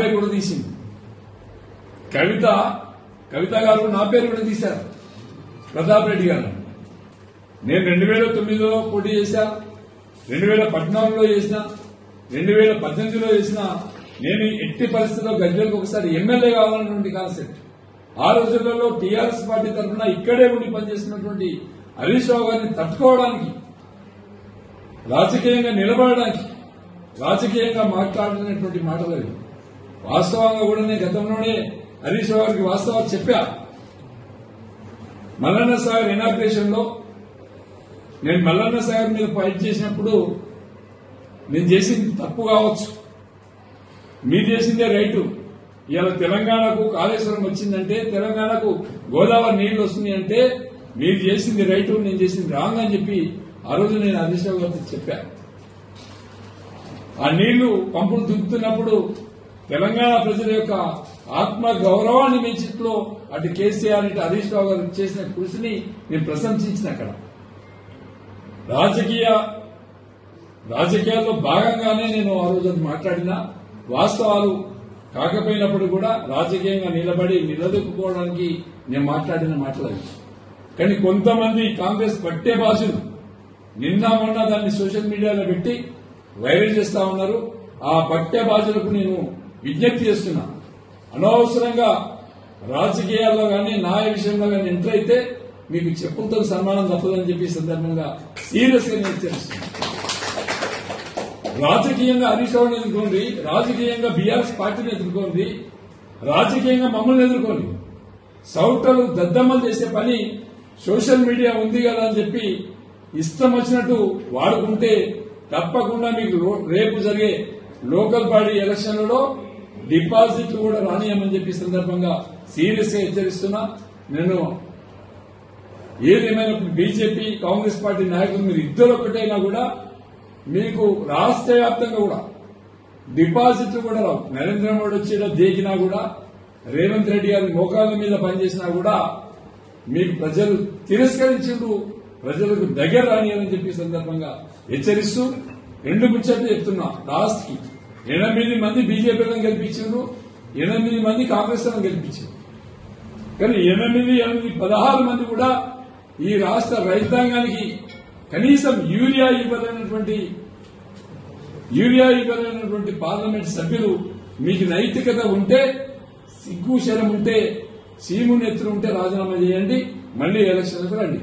పేరు కూడా తీసింది. కవిత గారు నా పేరు కూడా తీశారు, ప్రతాప్ రెడ్డి గారు. నేను 2009లో పోటీ చేశా, 2014లో చేసిన, 2018లో చేసిన. నేను ఎట్టి పరిస్థితుల్లో గజ్వేల్కి ఒకసారి ఎమ్మెల్యే కావాలన్నటువంటి కాన్సెప్ట్. ఆ రోజులలో టీఆర్ఎస్ పార్టీ తరఫున ఇక్కడే ఉండి పనిచేస్తున్నటువంటి హరీష్ రావు గారిని తట్టుకోవడానికి, రాజకీయంగా నిలబడడానికి, రాజకీయంగా మాట్లాడినటువంటి మాటలు అవి. వాస్తవంగా కూడా నేను గతంలోనే హరీష్ రావు గారికి వాస్తవాలు చెప్పా. మల్లన్న సాగర్ ఇనాగ్రేషన్ లో నేను మల్లన్న సాగర్ మీద ఫైట్ చేసినప్పుడు నేను చేసింది తప్పు కావచ్చు, మీరు చేసిందే రైటు. ఇవాళ తెలంగాణకు కాళేశ్వరం వచ్చిందంటే, తెలంగాణకు గోదావరి నీళ్లు వస్తున్నాయంటే మీరు చేసింది రైటు, నేను చేసింది రాంగ్ అని చెప్పి ఆ రోజు నేను హరీష్ రావు గారికి చెప్పా. ఆ నీళ్లు పంపులు దుక్కుతున్నప్పుడు తెలంగాణ ప్రజల యొక్క ఆత్మ గౌరవాన్ని పెంచిట్లో అటు కేసీఆర్ ఇటు హరీష్ రావు గారు చేసిన కృషిని నేను ప్రశంసించిన. అక్కడ రాజకీయాల్లో భాగంగానే నేను ఆ రోజు మాట్లాడిన వాస్తవాలు కాకపోయినప్పుడు కూడా రాజకీయంగా నిలదొక్కుకోవడానికి నేను మాట్లాడిన మాటలు. కానీ కొంతమంది కాంగ్రెస్ పట్టే భాషలు నిన్న మొన్న దాన్ని సోషల్ మీడియాలో పెట్టి వైరల్ చేస్తా ఉన్నారు. ఆ పట్టే భాషలకు నేను విజ్ఞప్తి చేస్తున్నా, అనవసరంగా రాజకీయాల్లో గానీ న్యాయ విషయంలో గానీ ఎంటర్ అయితే మీకు చెప్పులతో సన్మానం తప్పదని చెప్పి సందర్భంగా సీరియస్ గా నేను హెచ్చరిస్తున్నా. రాజకీయంగా హరీష్ రావుని ఎదుర్కోండి, రాజకీయంగా బీఆర్ఎస్ పార్టీని ఎదుర్కోండి, రాజకీయంగా మమ్మల్ని ఎదుర్కోండి. సౌటలు దద్దమ్మలు చేసే పని సోషల్ మీడియా ఉంది కదా అని చెప్పి ఇష్టం వచ్చినట్టు వాడుకుంటే తప్పకుండా మీకు రేపు జరిగే లోకల్ బాడీ ఎలక్షన్లలో డిపాజిట్లు కూడా రానియమని చెప్పి సందర్భంగా సీరియస్ గా హెచ్చరిస్తున్నా. నేను ఏదేమైనా బీజేపీ కాంగ్రెస్ పార్టీ నాయకులు మీరు ఇద్దరు ఒక్కటైనా కూడా మీకు రాష్ట్ర వ్యాప్తంగా కూడా డిపాజిట్లు కూడా రావు. నరేంద్ర మోడీ వచ్చేటో దేకినా కూడా, రేవంత్ రెడ్డి గారి మోకాళ్ళ మీద పనిచేసినా కూడా మీకు ప్రజలు తిరస్కరించిండ్రు, ప్రజలకు దగ్గర రానియని చెప్పి సందర్భంగా హెచ్చరిస్తూ 2 ముచ్చట్లు చెప్తున్నా. లాస్ట్ కి 8 మంది బీజేపీలను గెలిపించారు, 8 మంది కాంగ్రెస్ లను గెలిపించారు. కానీ 16 మంది కూడా ఈ రాష్ట్ర రైతాంగానికి కనీసం యూరియా ఇవ్వలేనటువంటి పార్లమెంట్ సభ్యులు. మీకు నైతికత ఉంటే, సిగ్గు శరం ఉంటే, సీము నెత్తులు ఉంటే రాజీనామా చేయండి, మళ్లీ ఎలక్షన్లకు రండి.